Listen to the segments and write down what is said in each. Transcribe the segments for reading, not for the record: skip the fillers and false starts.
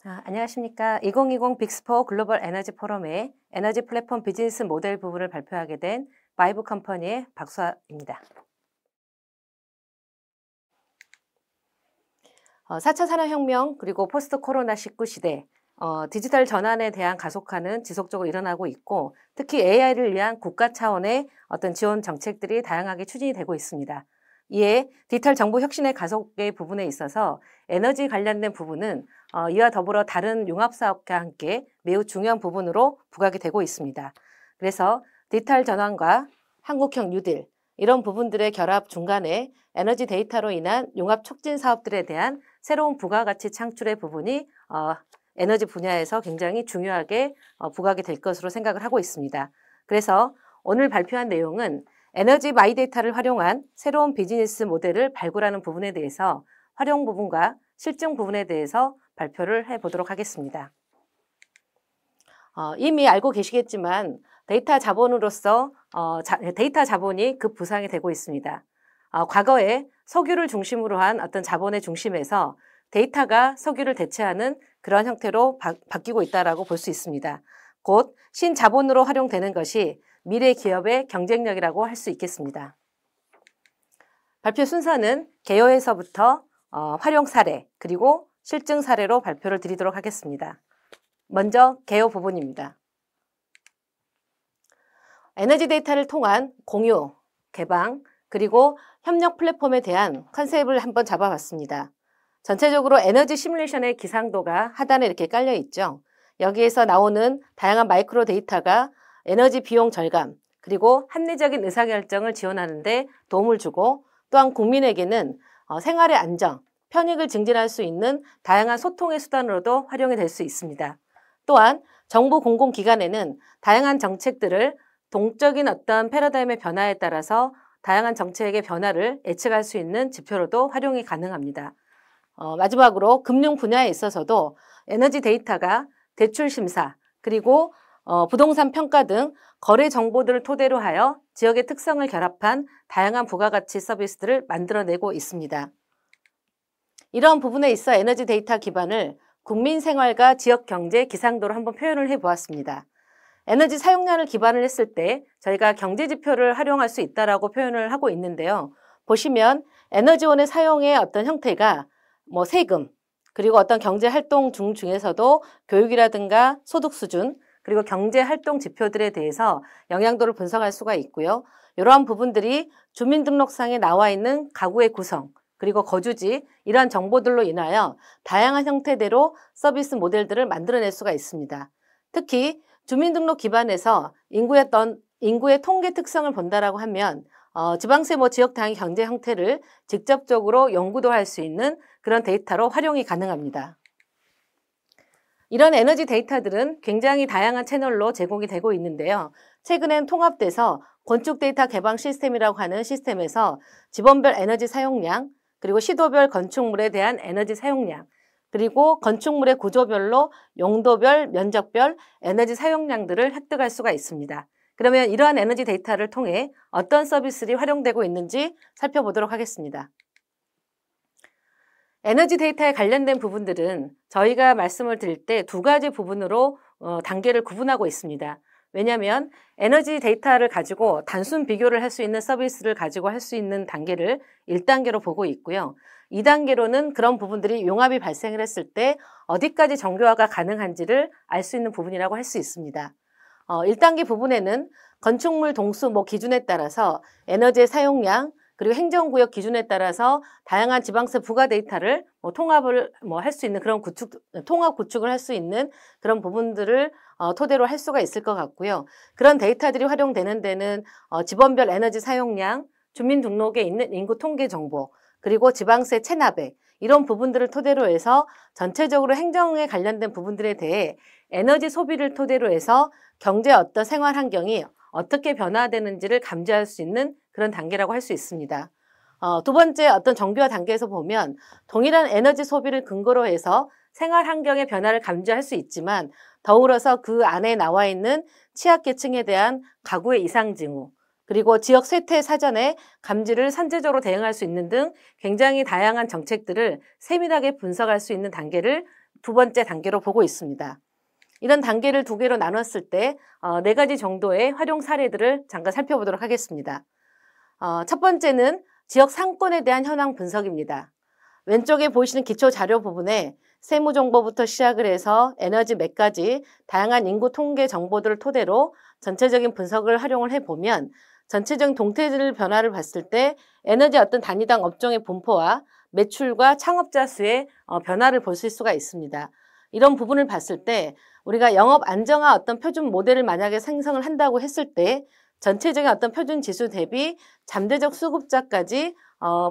안녕하십니까. 2020 빅4 글로벌 에너지 포럼의 에너지 플랫폼 비즈니스 모델 부분을 발표하게 된 바이브 컴퍼니의 박수아입니다. 4차 산업혁명 그리고 포스트 코로나19 시대 디지털 전환에 대한 가속화는 지속적으로 일어나고 있고 특히 AI를 위한 국가 차원의 어떤 지원 정책들이 다양하게 추진이 되고 있습니다. 이에 디지털 정보 혁신의 가속의 부분에 있어서 에너지 관련된 부분은 이와 더불어 다른 융합사업과 함께 매우 중요한 부분으로 부각이 되고 있습니다. 그래서 디지털 전환과 한국형 뉴딜 이런 부분들의 결합 중간에 에너지 데이터로 인한 융합 촉진 사업들에 대한 새로운 부가가치 창출의 부분이 에너지 분야에서 굉장히 중요하게 부각이 될 것으로 생각을 하고 있습니다. 그래서 오늘 발표한 내용은 에너지 마이데이터를 활용한 새로운 비즈니스 모델을 발굴하는 부분에 대해서 활용 부분과 실증 부분에 대해서 발표를 해보도록 하겠습니다. 이미 알고 계시겠지만 데이터 자본으로서 데이터 자본이 급부상이 되고 있습니다. 과거에 석유를 중심으로 한 어떤 자본의 중심에서 데이터가 석유를 대체하는 그런 형태로 바뀌고 있다고 볼 수 있습니다. 곧 신자본으로 활용되는 것이 미래 기업의 경쟁력이라고 할 수 있겠습니다. 발표 순서는 개요에서부터 활용 사례 그리고 실증 사례로 발표를 드리도록 하겠습니다. 먼저 개요 부분입니다. 에너지 데이터를 통한 공유, 개방, 그리고 협력 플랫폼에 대한 컨셉을 한번 잡아봤습니다. 전체적으로 에너지 시뮬레이션의 기상도가 하단에 이렇게 깔려 있죠. 여기에서 나오는 다양한 마이크로 데이터가 에너지 비용 절감, 그리고 합리적인 의사결정을 지원하는 데 도움을 주고 또한 국민에게는 생활의 안정, 편익을 증진할 수 있는 다양한 소통의 수단으로도 활용이 될 수 있습니다. 또한 정부 공공기관에는 다양한 정책들을 동적인 어떤 패러다임의 변화에 따라서 다양한 정책의 변화를 예측할 수 있는 지표로도 활용이 가능합니다. 마지막으로 금융 분야에 있어서도 에너지 데이터가 대출 심사, 그리고 부동산 평가 등 거래 정보들을 토대로 하여 지역의 특성을 결합한 다양한 부가가치 서비스들을 만들어내고 있습니다. 이러한 부분에 있어 에너지 데이터 기반을 국민 생활과 지역 경제 기상도로 한번 표현을 해보았습니다. 에너지 사용량을 기반을 했을 때 저희가 경제 지표를 활용할 수 있다라고 표현을 하고 있는데요. 보시면 에너지원의 사용의 어떤 형태가 세금, 그리고 어떤 경제 활동 중에서도 교육이라든가 소득 수준, 그리고 경제 활동 지표들에 대해서 영향도를 분석할 수가 있고요. 이러한 부분들이 주민등록상에 나와 있는 가구의 구성, 그리고 거주지, 이러한 정보들로 인하여 다양한 형태대로 서비스 모델들을 만들어낼 수가 있습니다. 특히 주민등록 기반에서 인구의 통계 특성을 본다라고 하면 지방세 지역 다양한 경제 형태를 직접적으로 연구도 할 수 있는 그런 데이터로 활용이 가능합니다. 이런 에너지 데이터들은 굉장히 다양한 채널로 제공이 되고 있는데요. 최근엔 통합돼서 건축 데이터 개방 시스템이라고 하는 시스템에서 지번별 에너지 사용량, 그리고 시도별 건축물에 대한 에너지 사용량, 그리고 건축물의 구조별로 용도별, 면적별 에너지 사용량들을 획득할 수가 있습니다. 그러면 이러한 에너지 데이터를 통해 어떤 서비스들이 활용되고 있는지 살펴보도록 하겠습니다. 에너지 데이터에 관련된 부분들은 저희가 말씀을 드릴 때 두 가지 부분으로 단계를 구분하고 있습니다. 왜냐하면 에너지 데이터를 가지고 단순 비교를 할 수 있는 서비스를 가지고 할 수 있는 단계를 1단계로 보고 있고요. 2단계로는 그런 부분들이 용합이 발생을 했을 때 어디까지 정교화가 가능한지를 알 수 있는 부분이라고 할 수 있습니다. 1단계 부분에는 건축물 동수 기준에 따라서 에너지의 사용량, 그리고 행정구역 기준에 따라서 다양한 지방세 부가 데이터를 통합을 할 수 있는 그런 통합 구축을 할 수 있는 그런 부분들을 토대로 할 수가 있을 것 같고요. 그런 데이터들이 활용되는 데는 지번별 에너지 사용량, 주민등록에 있는 인구 통계 정보, 그리고 지방세 체납액 이런 부분들을 토대로 해서 전체적으로 행정에 관련된 부분들에 대해 에너지 소비를 토대로 해서 경제의 어떤 생활 환경이 어떻게 변화되는지를 감지할 수 있는 그런 단계라고 할 수 있습니다. 두 번째 어떤 정교화 단계에서 보면 동일한 에너지 소비를 근거로 해서 생활 환경의 변화를 감지할 수 있지만 더불어서 그 안에 나와 있는 취약계층에 대한 가구의 이상 징후, 그리고 지역 쇠퇴 사전에 감지를 선제적으로 대응할 수 있는 등 굉장히 다양한 정책들을 세밀하게 분석할 수 있는 단계를 두 번째 단계로 보고 있습니다. 이런 단계를 두 개로 나눴을 때 네 가지 정도의 활용 사례들을 잠깐 살펴보도록 하겠습니다. 첫 번째는 지역 상권에 대한 현황 분석입니다. 왼쪽에 보이시는 기초 자료 부분에 세무 정보부터 시작을 해서 에너지 맥까지 다양한 인구 통계 정보들을 토대로 전체적인 분석을 활용을 해보면 전체적인 동태들 변화를 봤을 때 에너지 어떤 단위당 업종의 분포와 매출과 창업자 수의 변화를 볼 수가 있습니다. 이런 부분을 봤을 때 우리가 영업 안정화 어떤 표준 모델을 만약에 생성을 한다고 했을 때 전체적인 어떤 표준 지수 대비 잠재적 수급자까지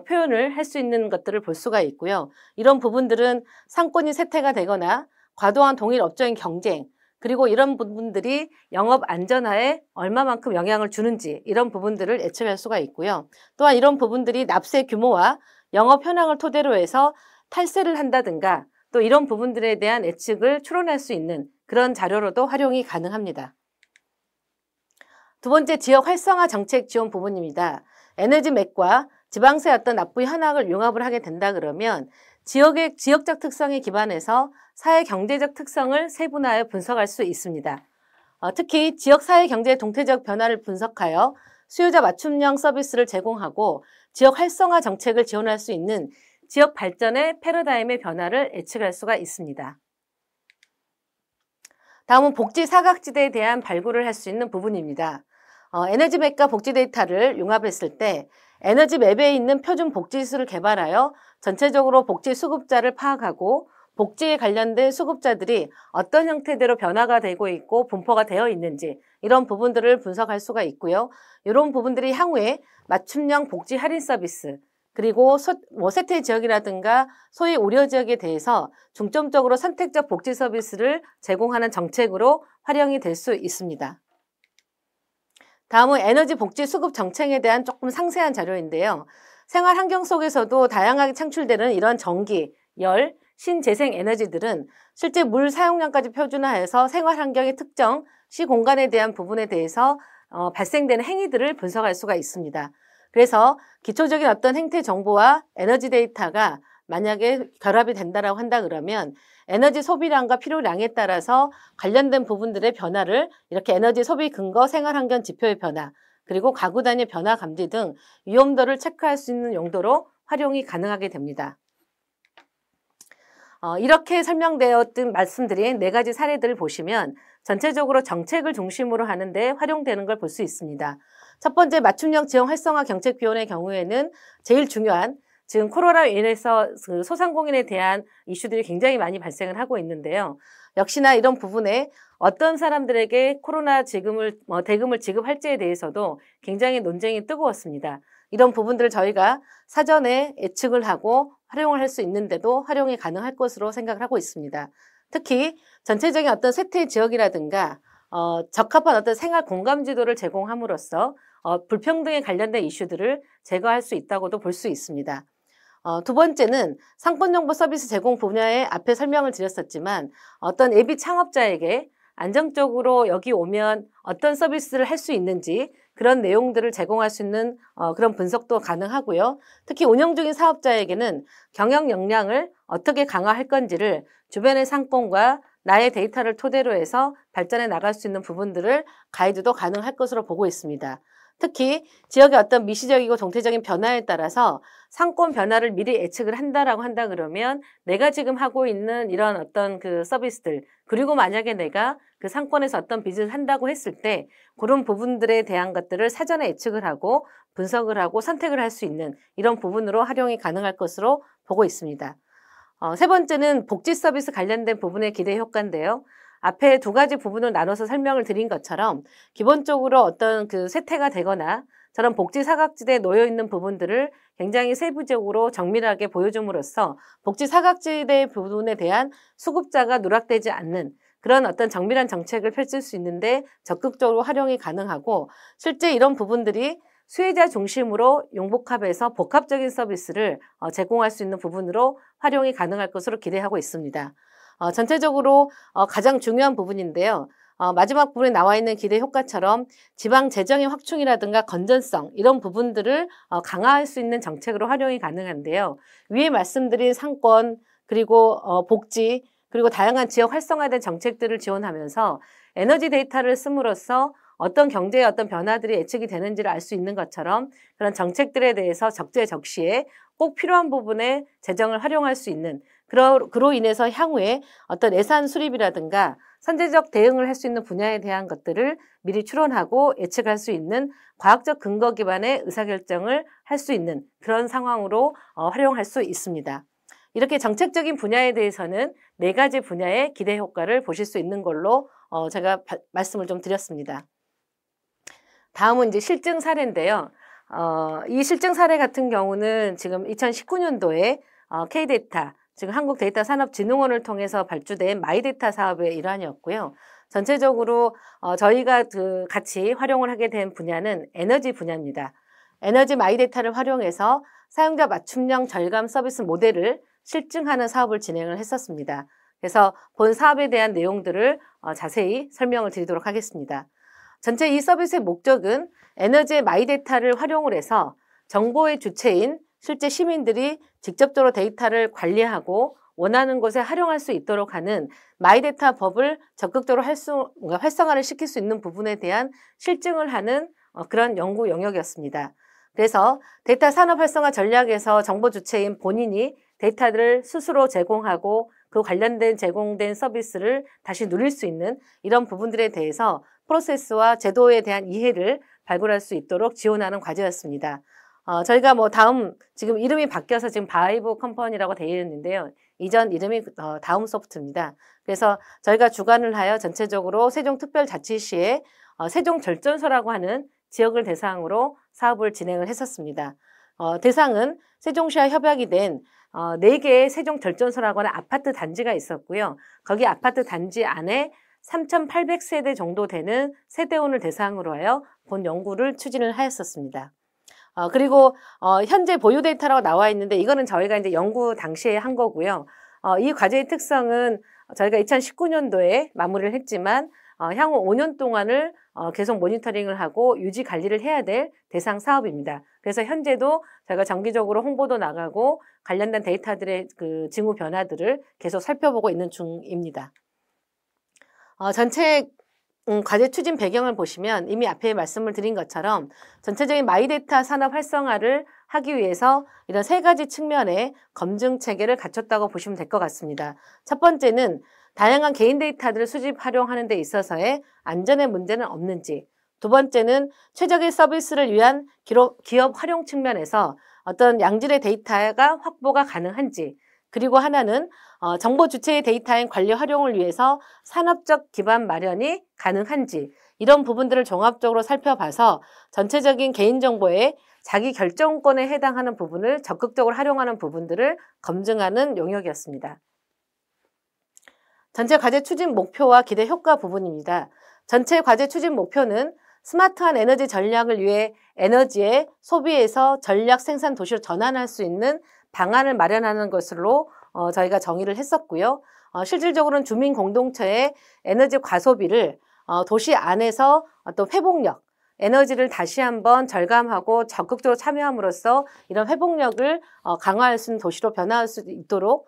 표현을 할 수 있는 것들을 볼 수가 있고요. 이런 부분들은 상권이 쇠퇴가 되거나 과도한 동일 업종의 경쟁, 그리고 이런 부분들이 영업 안전화에 얼마만큼 영향을 주는지 이런 부분들을 예측할 수가 있고요. 또한 이런 부분들이 납세 규모와 영업 현황을 토대로 해서 탈세를 한다든가 또 이런 부분들에 대한 예측을 추론할 수 있는 그런 자료로도 활용이 가능합니다. 두 번째, 지역 활성화 정책 지원 부분입니다. 에너지 맥과 지방세 어떤 납부 현황을 융합을 하게 된다 그러면 지역의 지역적 특성에 기반해서 사회 경제적 특성을 세분화해 분석할 수 있습니다. 특히 지역 사회 경제의 동태적 변화를 분석하여 수요자 맞춤형 서비스를 제공하고 지역 활성화 정책을 지원할 수 있는 지역 발전의 패러다임의 변화를 예측할 수가 있습니다. 다음은 복지 사각지대에 대한 발굴을 할 수 있는 부분입니다. 에너지 맵과 복지 데이터를 융합했을 때 에너지 맵에 있는 표준 복지지수를 개발하여 전체적으로 복지 수급자를 파악하고 복지에 관련된 수급자들이 어떤 형태대로 변화가 되고 있고 분포가 되어 있는지 이런 부분들을 분석할 수가 있고요. 이런 부분들이 향후에 맞춤형 복지 할인 서비스 그리고 쇠퇴 지역이라든가 소위 우려 지역에 대해서 중점적으로 선택적 복지 서비스를 제공하는 정책으로 활용이 될 수 있습니다. 다음은 에너지 복지 수급 정책에 대한 조금 상세한 자료인데요. 생활 환경 속에서도 다양하게 창출되는 이런 전기, 열, 신재생 에너지들은 실제 물 사용량까지 표준화해서 생활 환경의 특정 시공간에 대한 부분에 대해서 발생되는 행위들을 분석할 수가 있습니다. 그래서 기초적인 어떤 행태 정보와 에너지 데이터가 만약에 결합이 된다라고 한다 그러면 에너지 소비량과 필요량에 따라서 관련된 부분들의 변화를 이렇게 에너지 소비 근거 생활환경 지표의 변화 그리고 가구 단위 변화 감지 등 위험도를 체크할 수 있는 용도로 활용이 가능하게 됩니다. 이렇게 설명되었던 말씀드린 네 가지 사례들을 보시면 전체적으로 정책을 중심으로 하는데 활용되는 걸 볼 수 있습니다. 첫 번째, 맞춤형 지역 활성화 경책 비원의 경우에는 제일 중요한 지금 코로나로 인해서 소상공인에 대한 이슈들이 굉장히 많이 발생을 하고 있는데요. 역시나 이런 부분에 어떤 사람들에게 코로나 대금을 지급할지에 대해서도 굉장히 논쟁이 뜨거웠습니다. 이런 부분들을 저희가 사전에 예측을 하고 활용을 할 수 있는데도 활용이 가능할 것으로 생각을 하고 있습니다. 특히 전체적인 어떤 쇠퇴 지역이라든가 적합한 어떤 생활 공감 지도를 제공함으로써 불평등에 관련된 이슈들을 제거할 수 있다고도 볼 수 있습니다. 두 번째는 상권정보 서비스 제공 분야에 앞에 설명을 드렸었지만 어떤 예비 창업자에게 안정적으로 여기 오면 어떤 서비스를 할 수 있는지 그런 내용들을 제공할 수 있는 그런 분석도 가능하고요. 특히 운영 중인 사업자에게는 경영 역량을 어떻게 강화할 건지를 주변의 상권과 나의 데이터를 토대로 해서 발전해 나갈 수 있는 부분들을 가이드도 가능할 것으로 보고 있습니다. 특히 지역의 어떤 미시적이고 동태적인 변화에 따라서 상권 변화를 미리 예측을 한다라고 한다 그러면 내가 지금 하고 있는 이런 어떤 그 서비스들 그리고 만약에 내가 그 상권에서 어떤 비즈니스를 한다고 했을 때 그런 부분들에 대한 것들을 사전에 예측을 하고 분석을 하고 선택을 할 수 있는 이런 부분으로 활용이 가능할 것으로 보고 있습니다. 세 번째는 복지 서비스 관련된 부분의 기대 효과인데요. 앞에 두 가지 부분을 나눠서 설명을 드린 것처럼 기본적으로 어떤 그 쇠퇴가 되거나 저런 복지 사각지대에 놓여 있는 부분들을 굉장히 세부적으로 정밀하게 보여줌으로써 복지 사각지대 부분에 대한 수급자가 누락되지 않는 그런 어떤 정밀한 정책을 펼칠 수 있는데 적극적으로 활용이 가능하고 실제 이런 부분들이 수혜자 중심으로 융복합해서 복합적인 서비스를 제공할 수 있는 부분으로 활용이 가능할 것으로 기대하고 있습니다. 전체적으로 가장 중요한 부분인데요. 마지막 부분에 나와 있는 기대 효과처럼 지방 재정의 확충이라든가 건전성 이런 부분들을 강화할 수 있는 정책으로 활용이 가능한데요. 위에 말씀드린 상권 그리고 복지 그리고 다양한 지역 활성화된 정책들을 지원하면서 에너지 데이터를 씀으로써 어떤 경제의 어떤 변화들이 예측이 되는지를 알 수 있는 것처럼 그런 정책들에 대해서 적재적시에 꼭 필요한 부분에 재정을 활용할 수 있는 그로 인해서 향후에 어떤 예산 수립이라든가 선제적 대응을 할 수 있는 분야에 대한 것들을 미리 추론하고 예측할 수 있는 과학적 근거 기반의 의사결정을 할 수 있는 그런 상황으로 활용할 수 있습니다. 이렇게 정책적인 분야에 대해서는 4가지 분야의 기대 효과를 보실 수 있는 걸로 제가 말씀을 좀 드렸습니다. 다음은 이제 실증 사례인데요. 이 실증 사례 같은 경우는 지금 2019년도에 K데이터, 지금 한국데이터산업진흥원을 통해서 발주된 마이데이터 사업의 일환이었고요. 전체적으로 저희가 같이 활용을 하게 된 분야는 에너지 분야입니다. 에너지 마이데이터를 활용해서 사용자 맞춤형 절감 서비스 모델을 실증하는 사업을 진행을 했었습니다. 그래서 본 사업에 대한 내용들을 자세히 설명을 드리도록 하겠습니다. 전체 이 서비스의 목적은 에너지의 마이데이터를 활용을 해서 정보의 주체인 실제 시민들이 직접적으로 데이터를 관리하고 원하는 곳에 활용할 수 있도록 하는 마이데이터 법을 적극적으로 활성화를 시킬 수 있는 부분에 대한 실증을 하는 그런 연구 영역이었습니다. 그래서 데이터 산업 활성화 전략에서 정보 주체인 본인이 데이터를 스스로 제공하고 그 관련된 제공된 서비스를 다시 누릴 수 있는 이런 부분들에 대해서 프로세스와 제도에 대한 이해를 발굴할 수 있도록 지원하는 과제였습니다. 저희가 다음 지금 이름이 바뀌어서 지금 바이브 컴퍼니라고 되어 있는데요. 이전 이름이 다음 소프트입니다. 그래서 저희가 주관을 하여 전체적으로 세종특별자치시의 세종절전소라고 하는 지역을 대상으로 사업을 진행을 했었습니다. 대상은 세종시와 협약이 된 4개의 세종절전소라고 하는 아파트 단지가 있었고요. 거기 아파트 단지 안에 3,800세대 정도 되는 세대원을 대상으로 하여 본 연구를 추진을 하였었습니다. 그리고 현재 보유 데이터라고 나와 있는데 이거는 저희가 이제 연구 당시에 한 거고요. 이 과제의 특성은 저희가 2019년도에 마무리를 했지만 향후 5년 동안을 계속 모니터링을 하고 유지 관리를 해야 될 대상 사업입니다. 그래서 현재도 저희가 정기적으로 홍보도 나가고 관련된 데이터들의 그 징후 변화들을 계속 살펴보고 있는 중입니다. 전체 과제 추진 배경을 보시면 이미 앞에 말씀을 드린 것처럼 전체적인 마이데이터 산업 활성화를 하기 위해서 이런 3가지 측면의 검증 체계를 갖췄다고 보시면 될 것 같습니다. 첫 번째는 다양한 개인 데이터들을 수집 활용하는 데 있어서의 안전의 문제는 없는지, 두 번째는 최적의 서비스를 위한 기업 활용 측면에서 어떤 양질의 데이터가 확보가 가능한지, 그리고 하나는 정보 주체의 데이터인 관리 활용을 위해서 산업적 기반 마련이 가능한지 이런 부분들을 종합적으로 살펴봐서 전체적인 개인정보의 자기 결정권에 해당하는 부분을 적극적으로 활용하는 부분들을 검증하는 영역이었습니다. 전체 과제 추진 목표와 기대 효과 부분입니다. 전체 과제 추진 목표는 스마트한 에너지 전략을 위해 에너지의 소비에서 전략 생산 도시로 전환할 수 있는 방안을 마련하는 것으로 저희가 정의를 했었고요. 실질적으로는 주민 공동체의 에너지 과소비를 도시 안에서 어떤 회복력, 에너지를 다시 한번 절감하고 적극적으로 참여함으로써 이런 회복력을 강화할 수 있는 도시로 변화할 수 있도록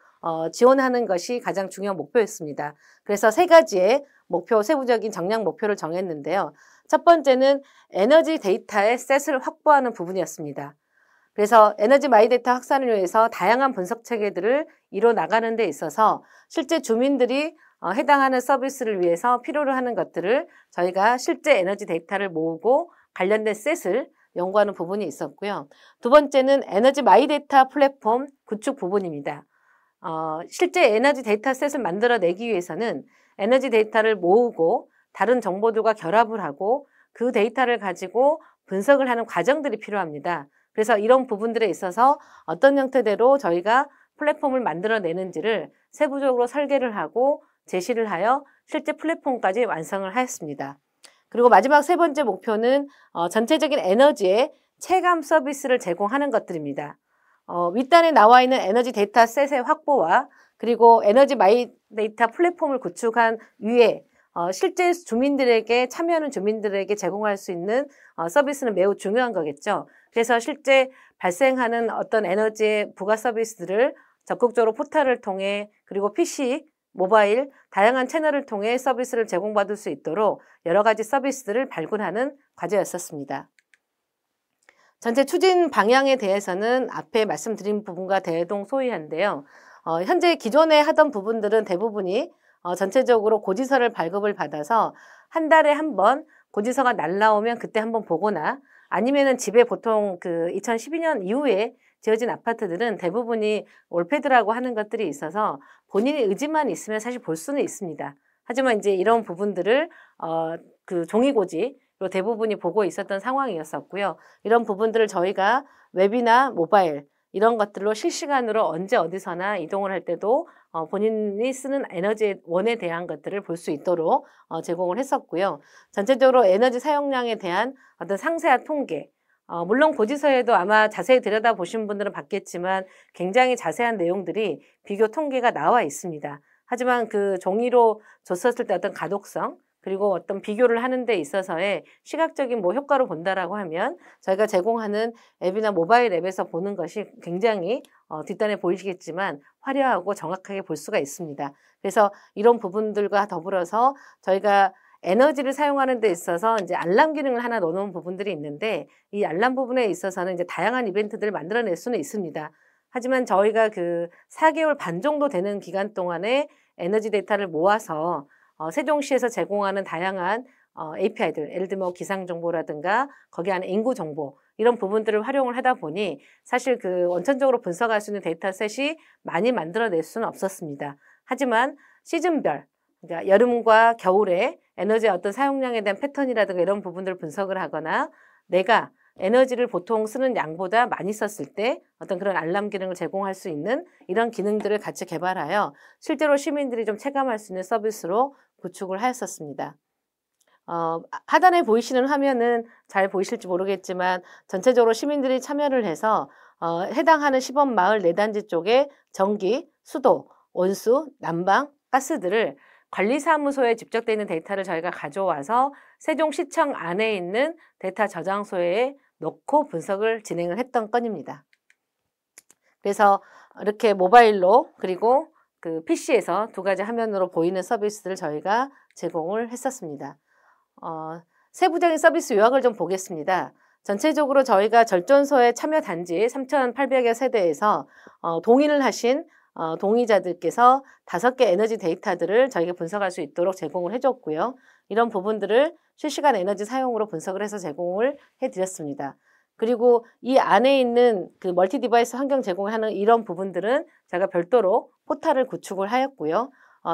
지원하는 것이 가장 중요한 목표였습니다. 그래서 3가지의 목표, 세부적인 정량 목표를 정했는데요. 첫 번째는 에너지 데이터의 셋을 확보하는 부분이었습니다. 그래서 에너지 마이데이터 확산을 위해서 다양한 분석 체계들을 이뤄 나가는 데 있어서 실제 주민들이 해당하는 서비스를 위해서 필요로 하는 것들을 저희가 실제 에너지 데이터를 모으고 관련된 셋을 연구하는 부분이 있었고요. 두 번째는 에너지 마이데이터 플랫폼 구축 부분입니다. 실제 에너지 데이터 셋을 만들어내기 위해서는 에너지 데이터를 모으고 다른 정보들과 결합을 하고 그 데이터를 가지고 분석을 하는 과정들이 필요합니다. 그래서 이런 부분들에 있어서 어떤 형태대로 저희가 플랫폼을 만들어내는지를 세부적으로 설계를 하고 제시를 하여 실제 플랫폼까지 완성을 하였습니다. 그리고 마지막 3번째 목표는 전체적인 에너지의 체감 서비스를 제공하는 것들입니다. 윗단에 나와 있는 에너지 데이터 셋의 확보와 그리고 에너지 마이데이터 플랫폼을 구축한 위에 실제 주민들에게 참여하는 주민들에게 제공할 수 있는 서비스는 매우 중요한 거겠죠. 그래서 실제 발생하는 어떤 에너지의 부가 서비스들을 적극적으로 포털을 통해 그리고 PC 모바일, 다양한 채널을 통해 서비스를 제공받을 수 있도록 여러 가지 서비스들을 발굴하는 과제였었습니다. 전체 추진 방향에 대해서는 앞에 말씀드린 부분과 대동소이한데요. 현재 기존에 하던 부분들은 대부분이 전체적으로 고지서를 발급을 받아서 한 달에 한 번 고지서가 날라오면 그때 한번 보거나 아니면은 집에 보통 그 2012년 이후에 지어진 아파트들은 대부분이 올패드라고 하는 것들이 있어서 본인의 의지만 있으면 사실 볼 수는 있습니다. 하지만 이제 이런 부분들을 그 종이고지로 대부분이 보고 있었던 상황이었었고요. 이런 부분들을 저희가 웹이나 모바일 이런 것들로 실시간으로 언제 어디서나 이동을 할 때도 본인이 쓰는 에너지원에 대한 것들을 볼 수 있도록 제공을 했었고요. 전체적으로 에너지 사용량에 대한 어떤 상세한 통계, 물론 고지서에도 아마 자세히 들여다보신 분들은 봤겠지만 굉장히 자세한 내용들이 비교 통계가 나와 있습니다. 하지만 그 종이로 줬었을 때 어떤 가독성, 그리고 어떤 비교를 하는 데 있어서의 시각적인 뭐 효과로 본다라고 하면 저희가 제공하는 앱이나 모바일 앱에서 보는 것이 굉장히 뒷단에 보이시겠지만 화려하고 정확하게 볼 수가 있습니다. 그래서 이런 부분들과 더불어서 저희가 에너지를 사용하는 데 있어서 이제 알람 기능을 하나 넣어놓은 부분들이 있는데 이 알람 부분에 있어서는 이제 다양한 이벤트들을 만들어낼 수는 있습니다. 하지만 저희가 그 4개월 반 정도 되는 기간 동안에 에너지 데이터를 모아서 세종시에서 제공하는 다양한 API들, 예를 들면 기상 정보라든가 거기 안에 인구 정보 이런 부분들을 활용을 하다 보니 사실 그 원천적으로 분석할 수 있는 데이터셋이 많이 만들어낼 수는 없었습니다. 하지만 시즌별, 그러니까 여름과 겨울에 에너지의 어떤 사용량에 대한 패턴이라든가 이런 부분들을 분석을 하거나 내가 에너지를 보통 쓰는 양보다 많이 썼을 때 어떤 그런 알람 기능을 제공할 수 있는 이런 기능들을 같이 개발하여 실제로 시민들이 좀 체감할 수 있는 서비스로 구축을 하였었습니다. 하단에 보이시는 화면은 잘 보이실지 모르겠지만 전체적으로 시민들이 참여를 해서 해당하는 시범마을 내단지 쪽에 전기, 수도, 온수, 난방, 가스들을 관리사무소에 집적되어 있는 데이터를 저희가 가져와서 세종시청 안에 있는 데이터 저장소에 넣고 분석을 진행을 했던 건입니다. 그래서 이렇게 모바일로 그리고 그 PC에서 두 가지 화면으로 보이는 서비스들을 저희가 제공을 했었습니다. 세부적인 서비스 요약을 좀 보겠습니다. 전체적으로 저희가 절전소의 참여 단지 3,800여 세대에서 동의를 하신 동의자들께서 5개 에너지 데이터들을 저희가 분석할 수 있도록 제공을 해줬고요. 이런 부분들을 실시간 에너지 사용으로 분석을 해서 제공을 해드렸습니다. 그리고 이 안에 있는 그 멀티 디바이스 환경 제공하는 이런 부분들은 제가 별도로 포탈을 구축을 하였고요.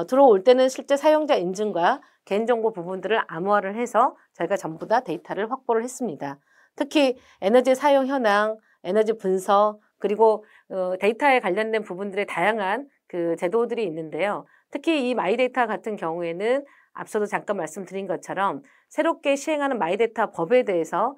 들어올 때는 실제 사용자 인증과 개인정보 부분들을 암호화를 해서 저희가 전부 다 데이터를 확보를 했습니다. 특히 에너지 사용 현황, 에너지 분석, 그리고 데이터에 관련된 부분들의 다양한 그 제도들이 있는데요. 특히 이 마이데이터 같은 경우에는 앞서도 잠깐 말씀드린 것처럼 새롭게 시행하는 마이데이터 법에 대해서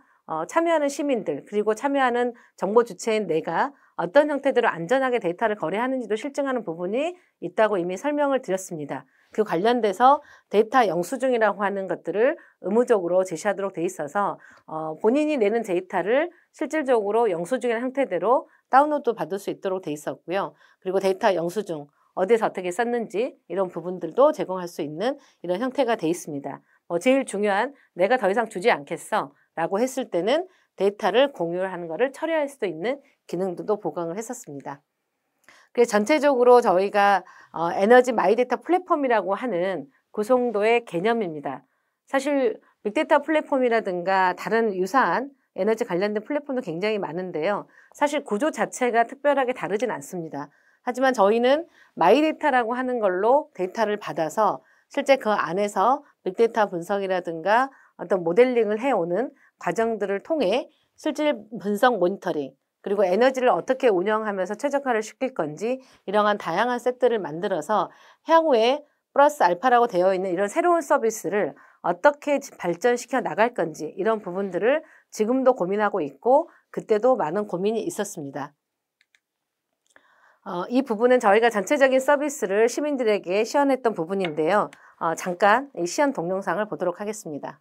참여하는 시민들 그리고 참여하는 정보 주체인 내가 어떤 형태대로 안전하게 데이터를 거래하는지도 실증하는 부분이 있다고 이미 설명을 드렸습니다. 그 관련돼서 데이터 영수증이라고 하는 것들을 의무적으로 제시하도록 돼 있어서 본인이 내는 데이터를 실질적으로 영수증이라는 형태대로 다운로드 받을 수 있도록 돼 있었고요. 그리고 데이터 영수증 어디서 어떻게 썼는지 이런 부분들도 제공할 수 있는 이런 형태가 돼 있습니다. 제일 중요한 내가 더 이상 주지 않겠어 라고 했을 때는 데이터를 공유하는 것을 처리할 수도 있는 기능들도 보강을 했었습니다. 그래서 전체적으로 저희가 에너지 마이데이터 플랫폼이라고 하는 구성도의 개념입니다. 사실 빅데이터 플랫폼이라든가 다른 유사한 에너지 관련된 플랫폼도 굉장히 많은데요. 사실 구조 자체가 특별하게 다르진 않습니다. 하지만 저희는 마이데이터라고 하는 걸로 데이터를 받아서 실제 그 안에서 빅데이터 분석이라든가 어떤 모델링을 해오는 과정들을 통해 실질 분석 모니터링 그리고 에너지를 어떻게 운영하면서 최적화를 시킬 건지 이러한 다양한 셋들을 만들어서 향후에 플러스 알파라고 되어 있는 이런 새로운 서비스를 어떻게 발전시켜 나갈 건지 이런 부분들을 지금도 고민하고 있고 그때도 많은 고민이 있었습니다. 이 부분은 저희가 전체적인 서비스를 시민들에게 시연했던 부분인데요. 잠깐 이 시연 동영상을 보도록 하겠습니다.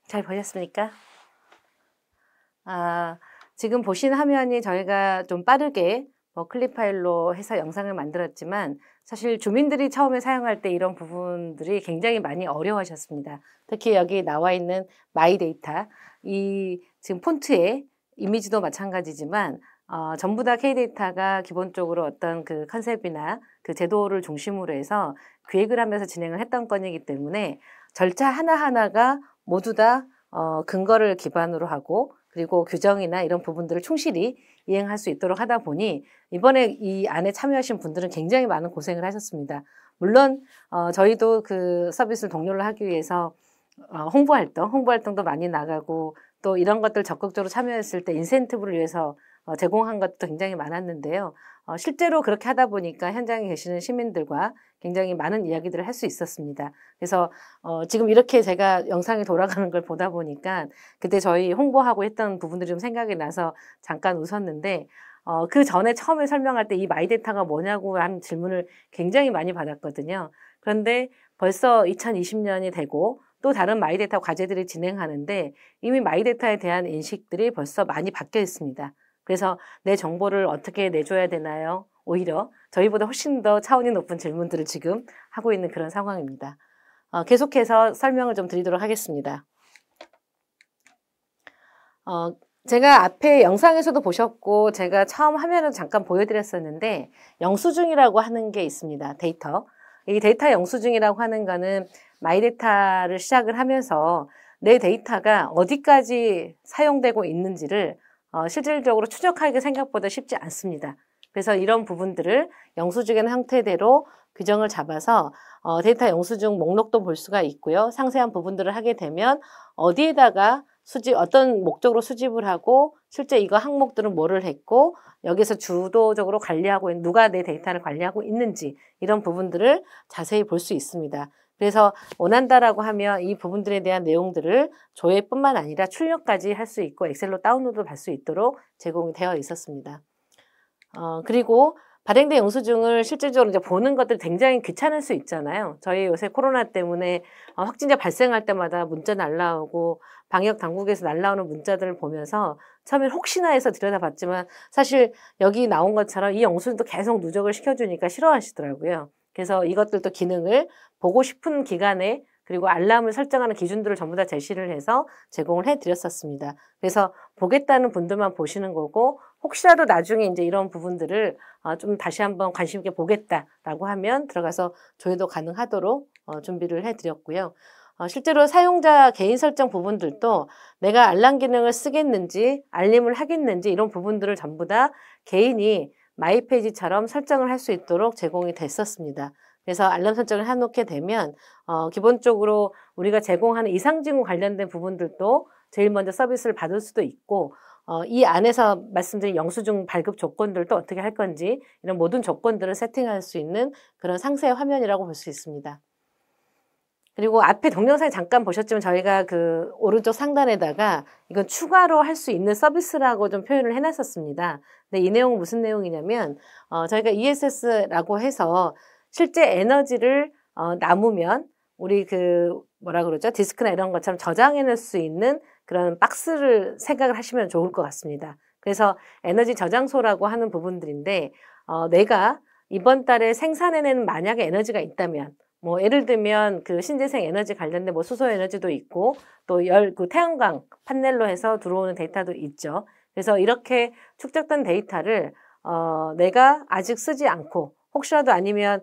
잘 보셨습니까? 지금 보신 화면이 저희가 좀 빠르게 클립 파일로 해서 영상을 만들었지만 사실 주민들이 처음에 사용할 때 이런 부분들이 굉장히 많이 어려워하셨습니다. 특히 여기 나와 있는 마이 데이터, 이 지금 폰트의 이미지도 마찬가지지만 전부 다 K데이터가 기본적으로 어떤 그 컨셉이나 그 제도를 중심으로 해서 기획을 하면서 진행을 했던 건이기 때문에 절차 하나하나가 모두 다 근거를 기반으로 하고 그리고 규정이나 이런 부분들을 충실히 이행할 수 있도록 하다 보니 이번에 이 안에 참여하신 분들은 굉장히 많은 고생을 하셨습니다. 물론 저희도 그 서비스를 독려를 하기 위해서 홍보활동도 많이 나가고 또 이런 것들 적극적으로 참여했을 때 인센티브를 위해서 제공한 것도 굉장히 많았는데요. 실제로 그렇게 하다 보니까 현장에 계시는 시민들과 굉장히 많은 이야기들을 할 수 있었습니다. 그래서 지금 이렇게 제가 영상이 돌아가는 걸 보다 보니까 그때 저희 홍보하고 했던 부분들이 좀 생각이 나서 잠깐 웃었는데 그 전에 처음에 설명할 때 이 마이데이터가 뭐냐고 하는 질문을 굉장히 많이 받았거든요. 그런데 벌써 2020년이 되고 또 다른 마이데이터 과제들이 진행하는데 이미 마이데이터에 대한 인식들이 벌써 많이 바뀌어 있습니다. 그래서 내 정보를 어떻게 내줘야 되나요? 오히려 저희보다 훨씬 더 차원이 높은 질문들을 지금 하고 있는 그런 상황입니다. 계속해서 설명을 좀 드리도록 하겠습니다. 제가 앞에 영상에서도 보셨고 제가 처음 화면을 잠깐 보여드렸었는데 영수증이라고 하는 게 있습니다. 데이터. 이 데이터 영수증이라고 하는 거는 마이데이터를 시작을 하면서 내 데이터가 어디까지 사용되고 있는지를 실질적으로 추적하기가 생각보다 쉽지 않습니다. 그래서 이런 부분들을 영수증의 형태대로 규정을 잡아서 데이터 영수증 목록도 볼 수가 있고요. 상세한 부분들을 하게 되면 어디에다가 어떤 목적으로 수집을 하고 실제 이거 항목들은 뭐를 했고 여기서 주도적으로 관리하고 있는 누가 내 데이터를 관리하고 있는지 이런 부분들을 자세히 볼 수 있습니다. 그래서 원한다라고 하면 이 부분들에 대한 내용들을 조회뿐만 아니라 출력까지 할 수 있고 엑셀로 다운로드 할 수 있도록 제공이 되어 있었습니다. 그리고 발행된 영수증을 실질적으로 이제 보는 것들 굉장히 귀찮을 수 있잖아요. 저희 요새 코로나 때문에 확진자 발생할 때마다 문자 날라오고 방역 당국에서 날라오는 문자들을 보면서 처음엔 혹시나 해서 들여다봤지만 사실 여기 나온 것처럼 이 영수증도 계속 누적을 시켜주니까 싫어하시더라고요. 그래서 이것들도 기능을 보고 싶은 기간에 그리고 알람을 설정하는 기준들을 전부 다 제시를 해서 제공을 해드렸었습니다. 그래서 보겠다는 분들만 보시는 거고 혹시라도 나중에 이제 이런 부분들을 좀 다시 한번 관심 있게 보겠다라고 하면 들어가서 조회도 가능하도록 준비를 해드렸고요. 실제로 사용자 개인 설정 부분들도 내가 알람 기능을 쓰겠는지 알림을 하겠는지 이런 부분들을 전부 다 개인이 마이페이지처럼 설정을 할 수 있도록 제공이 됐었습니다. 그래서 알람 설정을 해놓게 되면 기본적으로 우리가 제공하는 이상징후 관련된 부분들도 제일 먼저 서비스를 받을 수도 있고 이 안에서 말씀드린 영수증 발급 조건들도 어떻게 할 건지 이런 모든 조건들을 세팅할 수 있는 그런 상세 화면이라고 볼 수 있습니다. 그리고 앞에 동영상에 잠깐 보셨지만 저희가 그 오른쪽 상단에다가 이건 추가로 할 수 있는 서비스라고 좀 표현을 해놨었습니다. 근데 이 내용은 무슨 내용이냐면 저희가 ESS라고 해서 실제 에너지를 남으면 우리 그 뭐라 그러죠? 디스크나 이런 것처럼 저장해낼 수 있는 그런 박스를 생각을 하시면 좋을 것 같습니다. 그래서 에너지 저장소라고 하는 부분들인데 내가 이번 달에 생산해내는 만약에 에너지가 있다면 뭐 예를 들면 그 신재생 에너지 관련된 뭐 수소 에너지도 있고 또 그 태양광 판넬로 해서 들어오는 데이터도 있죠. 그래서 이렇게 축적된 데이터를 내가 아직 쓰지 않고 혹시라도 아니면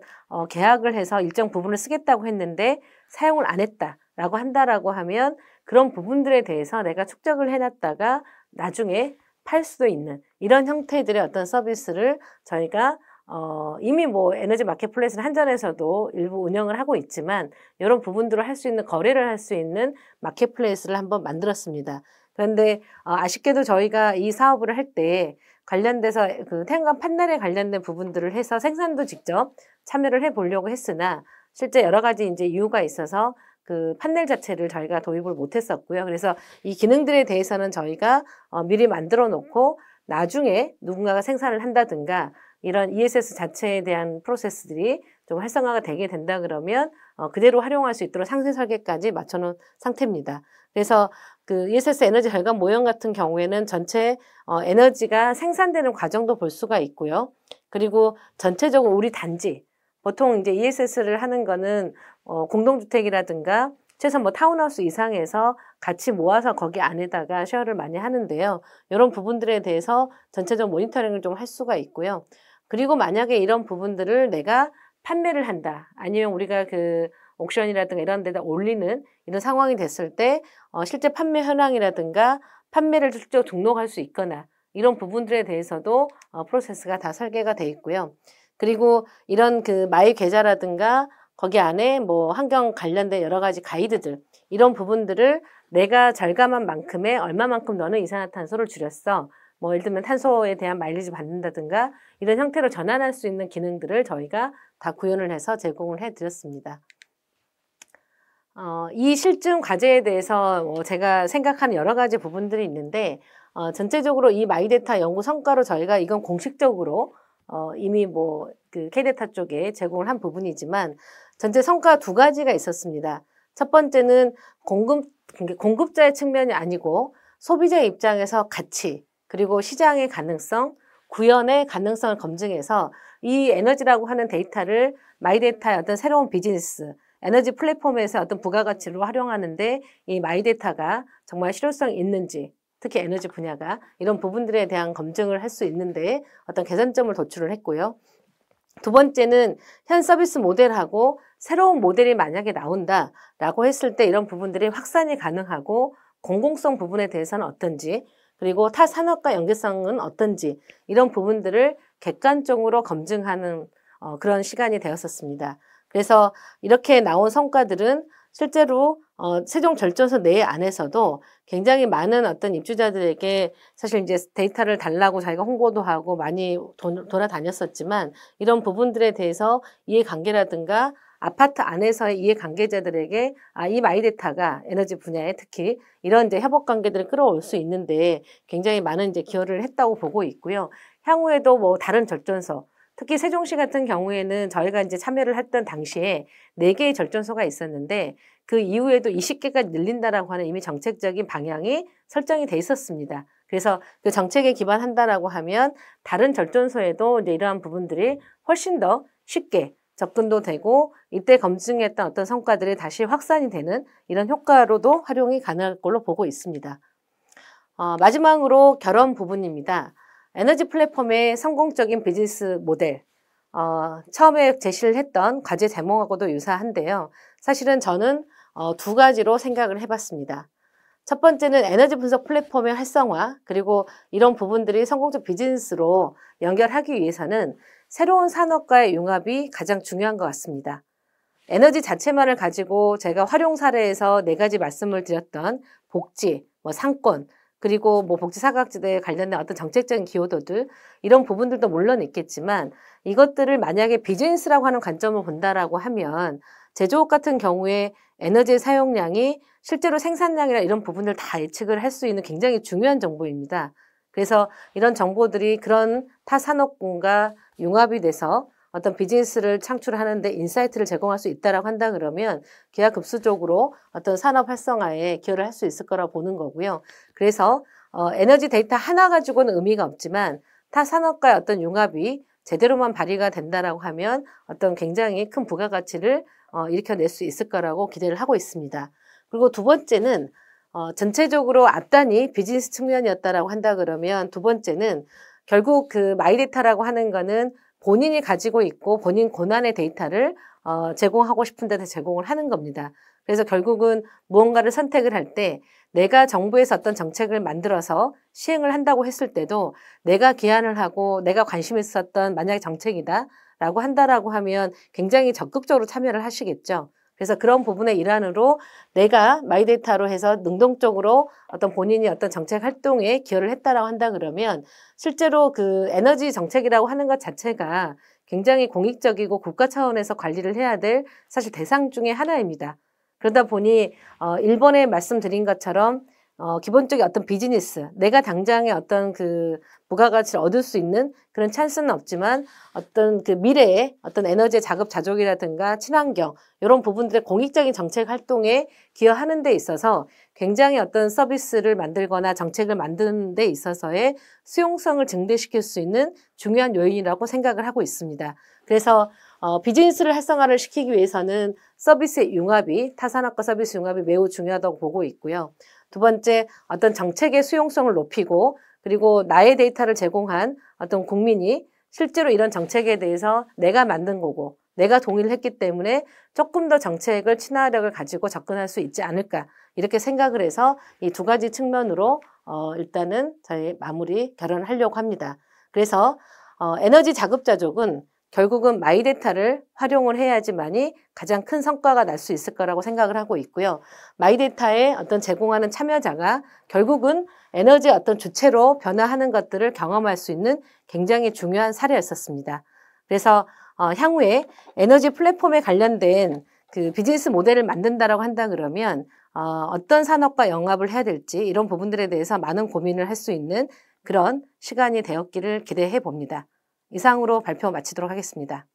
계약을 해서 일정 부분을 쓰겠다고 했는데 사용을 안 했다라고 한다라고 하면 그런 부분들에 대해서 내가 축적을 해놨다가 나중에 팔 수도 있는 이런 형태들의 어떤 서비스를 저희가 이미 뭐 에너지 마켓플레이스는 한전에서도 일부 운영을 하고 있지만 이런 부분들을 할 수 있는 거래를 할 수 있는 마켓플레이스를 한번 만들었습니다. 그런데 아쉽게도 저희가 이 사업을 할 때 관련돼서 그 태양광 판넬에 관련된 부분들을 해서 생산도 직접 참여를 해 보려고 했으나 실제 여러 가지 이제 이유가 있어서 그 판넬 자체를 저희가 도입을 못 했었고요. 그래서 이 기능들에 대해서는 저희가 미리 만들어 놓고 나중에 누군가가 생산을 한다든가 이런 ESS 자체에 대한 프로세스들이 좀 활성화가 되게 된다 그러면 그대로 활용할 수 있도록 상세 설계까지 맞춰놓은 상태입니다. 그래서 그 ESS 에너지 절감 모형 같은 경우에는 전체 에너지가 생산되는 과정도 볼 수가 있고요. 그리고 전체적으로 우리 단지, 보통 이제 ESS를 하는 거는 공동주택이라든가 최소 뭐 타운하우스 이상에서 같이 모아서 거기 안에다가 쉐어를 많이 하는데요. 이런 부분들에 대해서 전체적 모니터링을 좀 할 수가 있고요. 그리고 만약에 이런 부분들을 내가 판매를 한다. 아니면 우리가 그 옥션이라든가 이런 데다 올리는 이런 상황이 됐을 때 실제 판매 현황이라든가 판매를 실제로 등록할 수 있거나 이런 부분들에 대해서도 프로세스가 다 설계가 돼 있고요. 그리고 이런 그 마이 계좌라든가 거기 안에 뭐 환경 관련된 여러 가지 가이드들 이런 부분들을 내가 절감한 만큼의 얼마만큼 너는 이산화탄소를 줄였어. 뭐 예를 들면 탄소에 대한 마일리지 받는다든가 이런 형태로 전환할 수 있는 기능들을 저희가 다 구현을 해서 제공을 해드렸습니다. 이 실증 과제에 대해서 제가 생각하는 여러 가지 부분들이 있는데 전체적으로 이 마이데타 연구 성과로 저희가 이건 공식적으로 이미 뭐 그 K데타 쪽에 제공을 한 부분이지만 전체 성과 두 가지가 있었습니다. 첫 번째는 공급자의 측면이 아니고 소비자의 입장에서 가치 그리고 시장의 가능성, 구현의 가능성을 검증해서 이 에너지라고 하는 데이터를 마이데타의 어떤 새로운 비즈니스, 에너지 플랫폼에서 어떤 부가가치로 활용하는데 이 마이데타가 정말 실효성이 있는지 특히 에너지 분야가 이런 부분들에 대한 검증을 할 수 있는데 어떤 개선점을 도출을 했고요. 두 번째는 현 서비스 모델하고 새로운 모델이 만약에 나온다라고 했을 때 이런 부분들이 확산이 가능하고 공공성 부분에 대해서는 어떤지 그리고 타 산업과 연계성은 어떤지 이런 부분들을 객관적으로 검증하는 그런 시간이 되었었습니다. 그래서 이렇게 나온 성과들은 실제로 세종절전소 내 안에서도 굉장히 많은 어떤 입주자들에게 사실 이제 데이터를 달라고 자기가 홍보도 하고 많이 돌아다녔었지만 이런 부분들에 대해서 이해관계라든가 아파트 안에서의 이해관계자들에게 이 마이데타가 에너지 분야에 특히 이런 이제 협업 관계들을 끌어올 수 있는데 굉장히 많은 이제 기여를 했다고 보고 있고요. 향후에도 뭐 다른 절전소 특히 세종시 같은 경우에는 저희가 이제 참여를 했던 당시에 4개의 절전소가 있었는데 그 이후에도 20개까지 늘린다라고 하는 이미 정책적인 방향이 설정이 돼 있었습니다. 그래서 그 정책에 기반한다라고 하면 다른 절전소에도 이제 이러한 부분들이 훨씬 더 쉽게 접근도 되고 이때 검증했던 어떤 성과들이 다시 확산이 되는 이런 효과로도 활용이 가능할 걸로 보고 있습니다. 마지막으로 결론 부분입니다. 에너지 플랫폼의 성공적인 비즈니스 모델, 처음에 제시를 했던 과제 제목하고도 유사한데요. 사실은 저는 두 가지로 생각을 해봤습니다. 첫 번째는 에너지 분석 플랫폼의 활성화, 그리고 이런 부분들이 성공적 비즈니스로 연결하기 위해서는 새로운 산업과의 융합이 가장 중요한 것 같습니다. 에너지 자체만을 가지고 제가 활용 사례에서 4가지 말씀을 드렸던 복지, 상권, 그리고 복지 사각지대에 관련된 어떤 정책적인 기여도들 이런 부분들도 물론 있겠지만 이것들을 만약에 비즈니스라고 하는 관점을 본다라고 하면 제조업 같은 경우에 에너지 사용량이 실제로 생산량이나 이런 부분을 다 예측을 할 수 있는 굉장히 중요한 정보입니다. 그래서 이런 정보들이 그런 타 산업군과 융합이 돼서 어떤 비즈니스를 창출하는데 인사이트를 제공할 수 있다라고 한다 그러면 기하급수적으로 어떤 산업 활성화에 기여를 할 수 있을 거라고 보는 거고요. 그래서 에너지 데이터 하나 가지고는 의미가 없지만 타 산업과의 어떤 융합이 제대로만 발휘가 된다라고 하면 어떤 굉장히 큰 부가가치를 일으켜낼 수 있을 거라고 기대를 하고 있습니다. 그리고 두 번째는 전체적으로 앞단이 비즈니스 측면이었다라고 한다 그러면 두 번째는 결국 그 마이데이터라고 하는 거는 본인이 가지고 있고 본인 권한의 데이터를 제공하고 싶은 데서 제공을 하는 겁니다. 그래서 결국은 무언가를 선택을 할 때 내가 정부에서 어떤 정책을 만들어서 시행을 한다고 했을 때도 내가 기한을 하고 내가 관심 있었던 만약에 정책이다라고 한다라고 하면 굉장히 적극적으로 참여를 하시겠죠. 그래서 그런 부분의 일환으로 내가 마이데이터로 해서 능동적으로 어떤 본인이 어떤 정책 활동에 기여를 했다라고 한다 그러면 실제로 그 에너지 정책이라고 하는 것 자체가 굉장히 공익적이고 국가 차원에서 관리를 해야 될 사실 대상 중에 하나입니다. 그러다 보니 일본에 말씀드린 것처럼 기본적인 어떤 비즈니스, 내가 당장에 어떤 그 부가가치를 얻을 수 있는 그런 찬스는 없지만 어떤 그 미래에 어떤 에너지 자급자족이라든가 친환경 이런 부분들의 공익적인 정책 활동에 기여하는 데 있어서 굉장히 어떤 서비스를 만들거나 정책을 만드는 데 있어서의 수용성을 증대시킬 수 있는 중요한 요인이라고 생각을 하고 있습니다. 그래서 비즈니스를 활성화를 시키기 위해서는 서비스의 융합이, 타산업과 서비스 융합이 매우 중요하다고 보고 있고요. 두 번째, 어떤 정책의 수용성을 높이고 그리고 나의 데이터를 제공한 어떤 국민이 실제로 이런 정책에 대해서 내가 만든 거고 내가 동의를 했기 때문에 조금 더 정책을 친화력을 가지고 접근할 수 있지 않을까 이렇게 생각을 해서 이 두 가지 측면으로 일단은 저희 마무리 결론을 하려고 합니다. 그래서 에너지 자급자족은 결국은 마이데이터를 활용을 해야지만이 가장 큰 성과가 날 수 있을 거라고 생각을 하고 있고요. 마이데이터에 어떤 제공하는 참여자가 결국은 에너지의 어떤 주체로 변화하는 것들을 경험할 수 있는 굉장히 중요한 사례였었습니다. 그래서 향후에 에너지 플랫폼에 관련된 그 비즈니스 모델을 만든다라고 한다 그러면 어떤 산업과 영합을 해야 될지 이런 부분들에 대해서 많은 고민을 할 수 있는 그런 시간이 되었기를 기대해 봅니다. 이상으로 발표 마치도록 하겠습니다.